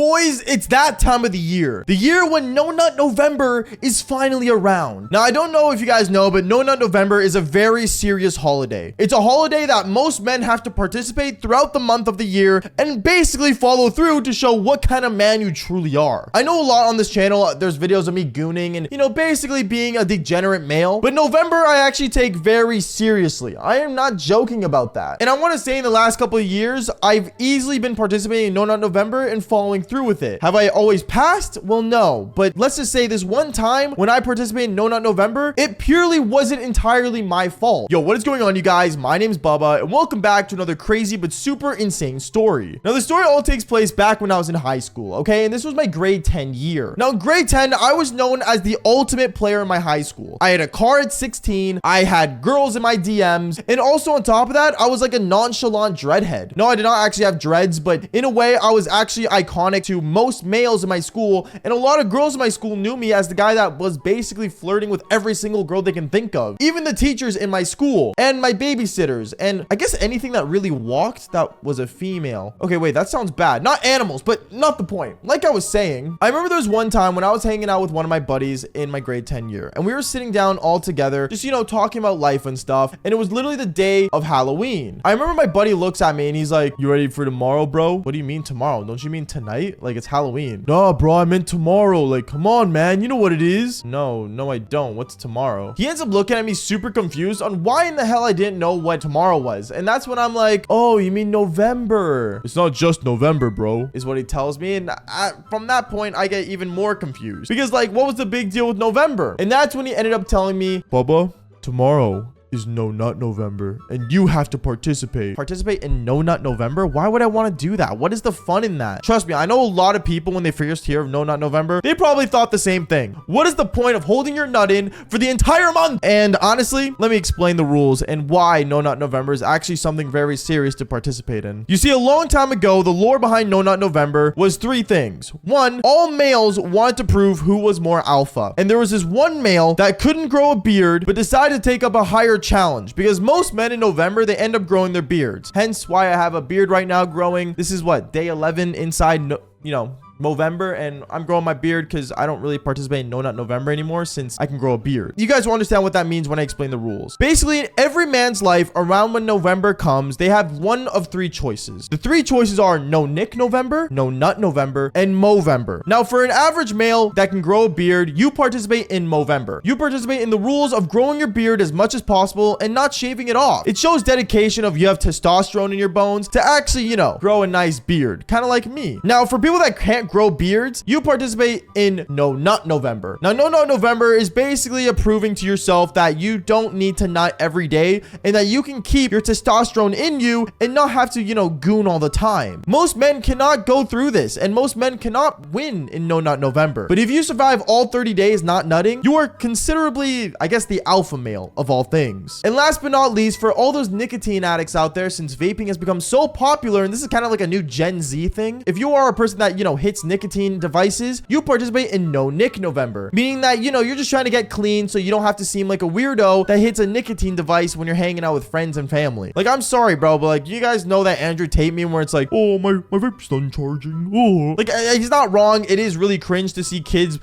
Boys, it's that time of the year. The year when No Nut November is finally around. Now, I don't know if you guys know, but No Nut November is a very serious holiday. It's a holiday that most men have to participate throughout the month of the year and basically follow through to show what kind of man you truly are. I know a lot on this channel, there's videos of me gooning and, basically being a degenerate male, but November I actually take very seriously. I am not joking about that. And I want to say in the last couple of years, I've easily been participating in No Nut November and following through with it. Have I always passed? Well, no. But let's just say this one time when I participated in No Nut November, it purely wasn't entirely my fault. Yo, what is going on, you guys? My name's Bubba, and welcome back to another crazy but super insane story. Now, the story all takes place back when I was in high school, okay? And this was my grade 10 year. Now, in grade 10, I was known as the ultimate player in my high school. I had a car at 16, I had girls in my DMs, and also on top of that, I was like a nonchalant dreadhead. No, I did not actually have dreads, but in a way, I was actually iconic to most males in my school, and a lot of girls in my school knew me as the guy that was basically flirting with every single girl they can think of. Even the teachers in my school, and my babysitters, and I guess anything that really walked that was a female. Okay, wait, that sounds bad. Not animals, but not the point. Like I was saying, I remember there was one time when I was hanging out with one of my buddies in my grade 10 year, and we were sitting down all together, just, talking about life and stuff, and it was literally the day of Halloween. I remember my buddy looks at me and he's like, "You ready for tomorrow, bro?" "What do you mean tomorrow? Don't you mean tonight? Like, it's Halloween." "Nah, bro, I meant tomorrow. Like, come on, man. You know what it is." No, I don't. What's tomorrow?" He ends up looking at me super confused on why in the hell I didn't know what tomorrow was. And that's when I'm like, "Oh, you mean November?" "It's not just November, bro," is what he tells me. And from that point, I get even more confused. Because, like, what was the big deal with November? And that's when he ended up telling me, "Bubba, tomorrow is No Nut November, and you have to participate." Participate in No Nut November? Why would I want to do that? What is the fun in that? Trust me, I know a lot of people when they first hear of No Nut November, they probably thought the same thing. What is the point of holding your nut in for the entire month? And honestly, let me explain the rules and why No Nut November is actually something very serious to participate in. You see, a long time ago, the lore behind No Nut November was three things. One, all males wanted to prove who was more alpha. And there was this one male that couldn't grow a beard, but decided to take up a higher challenge, because most men in November, they end up growing their beards. Hence why I have a beard right now growing. This is what, day 11 inside, November, and I'm growing my beard because I don't really participate in No Nut November anymore since I can grow a beard. You guys will understand what that means when I explain the rules. Basically, in every man's life, around when November comes, they have one of three choices. The three choices are No Nick November, No Nut November, and Movember. Now, for an average male that can grow a beard, you participate in Movember. You participate in the rules of growing your beard as much as possible and not shaving it off. It shows dedication of you have testosterone in your bones to actually, grow a nice beard, kind of like me. Now, for people that can't grow beards, you participate in No Nut November. Now, No Nut November is basically proving to yourself that you don't need to nut every day and that you can keep your testosterone in you and not have to, goon all the time. Most men cannot go through this, and most men cannot win in No Nut November. But if you survive all 30 days not nutting, you are considerably, I guess, the alpha male of all things. And last but not least, for all those nicotine addicts out there, since vaping has become so popular, and this is kind of like a new Gen Z thing, if you are a person that, hits nicotine devices, you participate in No Nick November, meaning that, you're just trying to get clean so you don't have to seem like a weirdo that hits a nicotine device when you're hanging out with friends and family. Like, I'm sorry, bro, but like, you guys know that Andrew Tate meme where it's like, "Oh, my vape's done charging." Oh, like, he's not wrong. It is really cringe to see kids,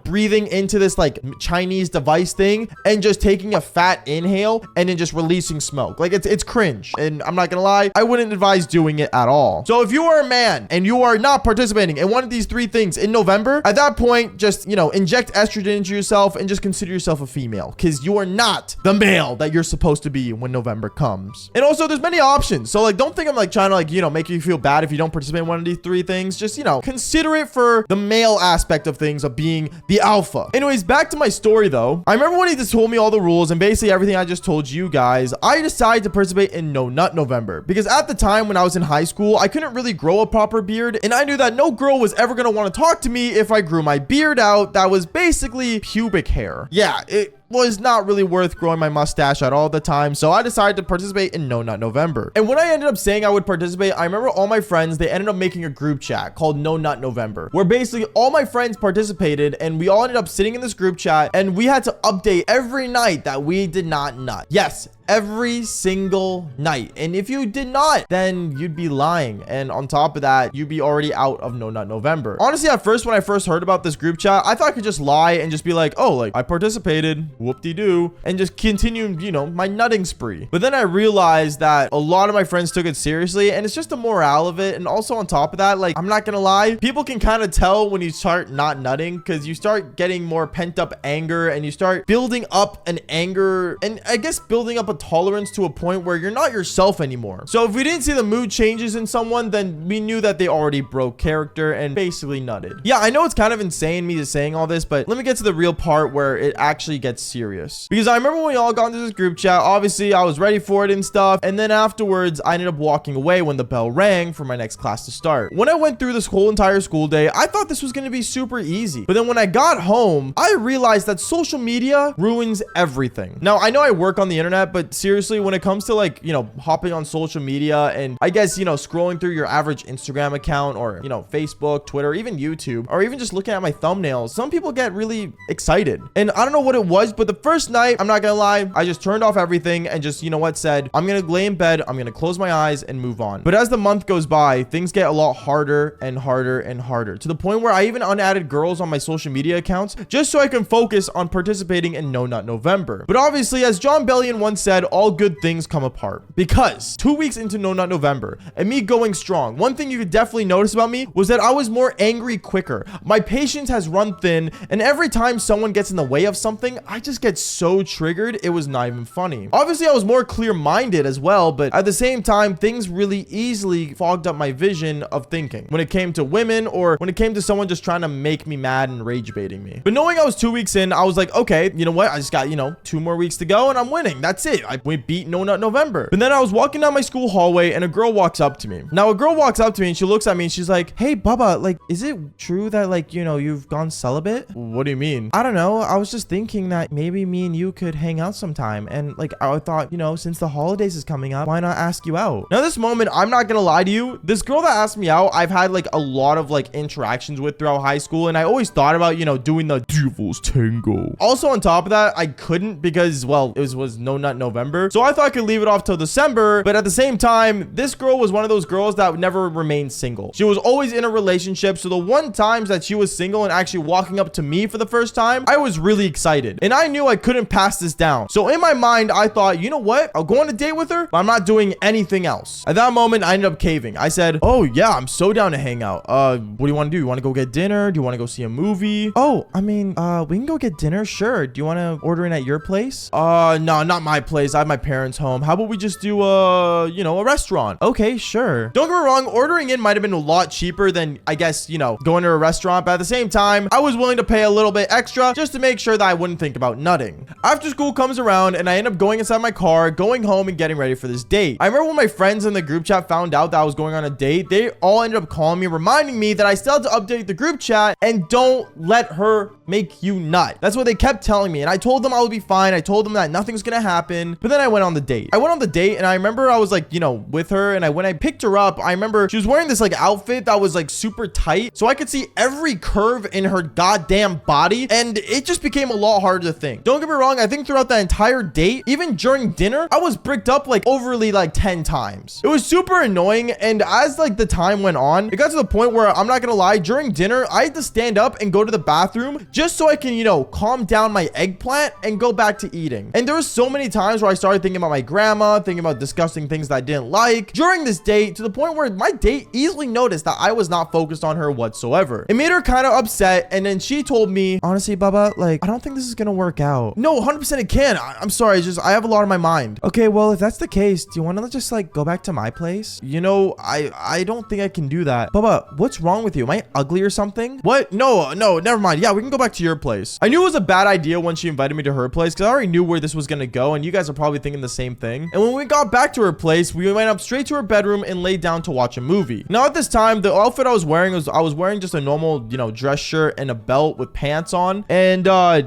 breathing into this like Chinese device thing and just taking a fat inhale and then just releasing smoke. Like, it's cringe, and I'm not gonna lie, I wouldn't advise doing it at all. So if you are a man and you are not participating in one of these three things in November, at that point, just, inject estrogen into yourself and just consider yourself a female, because you are not the male that you're supposed to be when November comes. And also, there's many options. So, like, don't think I'm, like, trying to, like, make you feel bad if you don't participate in one of these three things. Just, consider it for the male aspect of things of being the alpha. Anyways, back to my story, though. I remember when he just told me all the rules and basically everything I just told you guys, I decided to participate in No Nut November, because at the time when I was in high school, I couldn't really grow a proper beard, and I knew that no girl was ever going to want to talk to me if I grew my beard out that was basically pubic hair. Yeah, was not really worth growing my mustache at all at the time, so I decided to participate in No Nut November. And when I ended up saying I would participate, I remember all my friends, they ended up making a group chat called No Nut November, where basically all my friends participated, and we all ended up sitting in this group chat, and we had to update every night that we did not nut. Yes, every single night. And if you did not, then you'd be lying. And on top of that, you'd be already out of No Nut November. Honestly, at first, when I first heard about this group chat, I thought I could just lie and just be like, oh, like I participated, whoop-de-doo, and just continue, you know, my nutting spree. But then I realized that a lot of my friends took it seriously, and it's just the morale of it. And also on top of that, like, I'm not gonna lie, people can kind of tell when you start not nutting, because you start getting more pent up anger, and you start building up an anger, and I guess building up a tolerance to a point where you're not yourself anymore. So if we didn't see the mood changes in someone, then we knew that they already broke character and basically nutted. Yeah, I know it's kind of insane me just saying all this, but let me get to the real part where it actually gets serious. Because I remember when we all got into this group chat, obviously I was ready for it and stuff, and then afterwards I ended up walking away when the bell rang for my next class to start. When I went through this whole entire school day, I thought this was going to be super easy, but then when I got home, I realized that social media ruins everything. Now, I know I work on the internet, but seriously, when it comes to like, you know, hopping on social media and I guess, you know, scrolling through your average Instagram account or, you know, Facebook, Twitter, even YouTube, or even just looking at my thumbnails, some people get really excited. And I don't know what it was, but the first night, I'm not gonna lie, I just turned off everything and just, you know what, said, I'm gonna lay in bed, I'm gonna close my eyes and move on. But as the month goes by, things get a lot harder and harder and harder, to the point where I even unadded girls on my social media accounts just so I can focus on participating in No Nut November. But obviously, as John Bellion once said, all good things come apart. Because 2 weeks into No Nut November and me going strong, one thing you could definitely notice about me was that I was more angry quicker. My patience has run thin, and every time someone gets in the way of something, I just get so triggered, it was not even funny. Obviously, I was more clear-minded as well, but at the same time, things really easily fogged up my vision of thinking when it came to women or when it came to someone just trying to make me mad and rage baiting me. But knowing I was 2 weeks in, I was like, okay, you know what? I just got, you know, 2 more weeks to go and I'm winning. That's it. We beat No Nut November. But then I was walking down my school hallway and a girl walks up to me. Now, a girl walks up to me and she looks at me and she's like, hey, Bubba, like, is it true that, like, you know, you've gone celibate? What do you mean? I don't know. I was just thinking that maybe me and you could hang out sometime. And, like, I thought, you know, since the holidays is coming up, why not ask you out? Now, this moment, I'm not gonna lie to you. This girl that asked me out, I've had, like, a lot of, like, interactions with throughout high school. And I always thought about, you know, doing the devil's tango. Also, on top of that, I couldn't because, well, it was No Nut November. So I thought I could leave it off till December, but at the same time, this girl was one of those girls that never remained single. She was always in a relationship, so the one times that she was single and actually walking up to me for the first time, I was really excited, and I knew I couldn't pass this down. So in my mind, I thought, you know what? I'll go on a date with her, but I'm not doing anything else. At that moment, I ended up caving. I said, oh yeah, I'm so down to hang out. What do you want to do? You want to go get dinner? Do you want to go see a movie? Oh, I mean, we can go get dinner, sure. Do you want to order in at your place? No, not my place. I have my parents' home. How about we just do you know, a restaurant? Okay, sure. Don't get me wrong, ordering in might have been a lot cheaper than, I guess, you know, going to a restaurant, but at the same time, I was willing to pay a little bit extra just to make sure that I wouldn't think about nutting. After school comes around and I end up going inside my car, going home and getting ready for this date. I remember when my friends in the group chat found out that I was going on a date, they all ended up calling me, reminding me that I still had to update the group chat and don't let her make you nut. That's what they kept telling me. And I told them I would be fine. I told them that nothing's gonna happen. But then I went on the date. I went on the date and I remember I was like, you know, with her, and when I picked her up, I remember she was wearing this like outfit that was like super tight, so I could see every curve in her goddamn body, and it just became a lot harder to think. Don't get me wrong, I think throughout that entire date, even during dinner, I was bricked up like overly like 10 times. It was super annoying, and as like the time went on, it got to the point where, I'm not gonna lie, during dinner, I had to stand up and go to the bathroom just so I can, you know, calm down my eggplant and go back to eating. And there was so many times where I started thinking about my grandma, thinking about disgusting things that I didn't like during this date, to the point where my date easily noticed that I was not focused on her whatsoever. It made her kind of upset, and then she told me, honestly, Bubba, like, I don't think this is gonna work out. No, 100% it can. I'm sorry, I have a lot on my mind. Okay, well, if that's the case, do you want to just like go back to my place? You know, I don't think I can do that. Bubba, what's wrong with you? Am I ugly or something? What? No, never mind. Yeah, we can go back to your place. I knew it was a bad idea when she invited me to her place, because I already knew where this was gonna go, and you guys are probably thinking the same thing. And when we got back to her place, we went up straight to her bedroom and laid down to watch a movie. Now at this time, the outfit I was wearing was, I was wearing just a normal, you know, dress shirt and a belt with pants on. And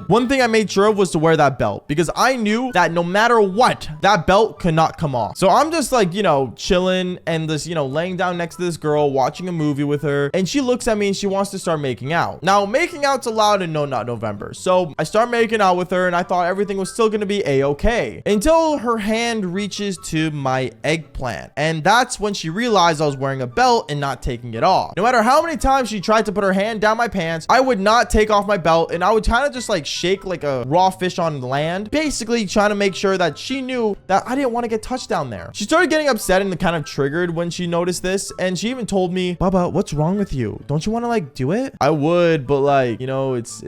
one thing I made sure of was to wear that belt, because I knew that no matter what, that belt could not come off. So I'm just like, you know, chilling and this, you know, laying down next to this girl, watching a movie with her, and she looks at me and she wants to start making out. Now, making out's allowed in No Nut November. So I start making out with her and I thought everything was still gonna be a-okay until her hand reaches to my eggplant. And that's when she realized I was wearing a belt and not taking it off. No matter how many times she tried to put her hand down my pants, I would not take off my belt, and I would kind of just like shake like a raw fish on land, basically trying to make sure that she knew that I didn't want to get touched down there. She started getting upset and kind of triggered when she noticed this, and she even told me, Baba, what's wrong with you? Don't you want to like do it? I would, but like, you know, it's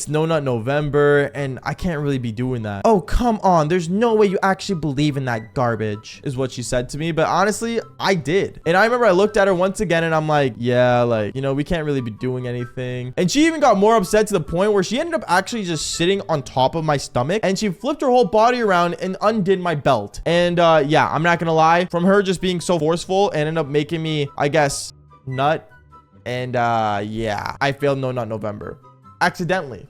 No Nut November and I can't really be doing that. Oh, come on. There's no way you actually believe in that garbage, is what she said to me. But honestly, I did. And I remember I looked at her once again and I'm like, yeah, like, you know, we can't really be doing anything. And she even got more upset to the point where she ended up actually just sitting on top of my stomach, and she flipped her whole body around and undid my belt. And yeah, I'm not gonna lie, from her just being so forceful and ended up making me, I guess, nut. And yeah, I failed No Nut November accidentally.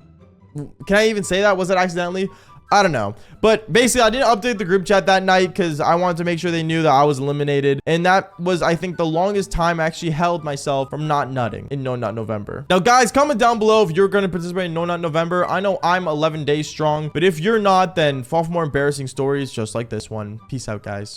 Can I even say that? Was it accidentally? I don't know. But basically, I didn't update the group chat that night because I wanted to make sure they knew that I was eliminated. And that was, I think, the longest time I actually held myself from not nutting in No Nut November. Now, guys, comment down below if you're going to participate in No Nut November. I know I'm 11 days strong, but if you're not, then fall for more embarrassing stories just like this one. Peace out, guys.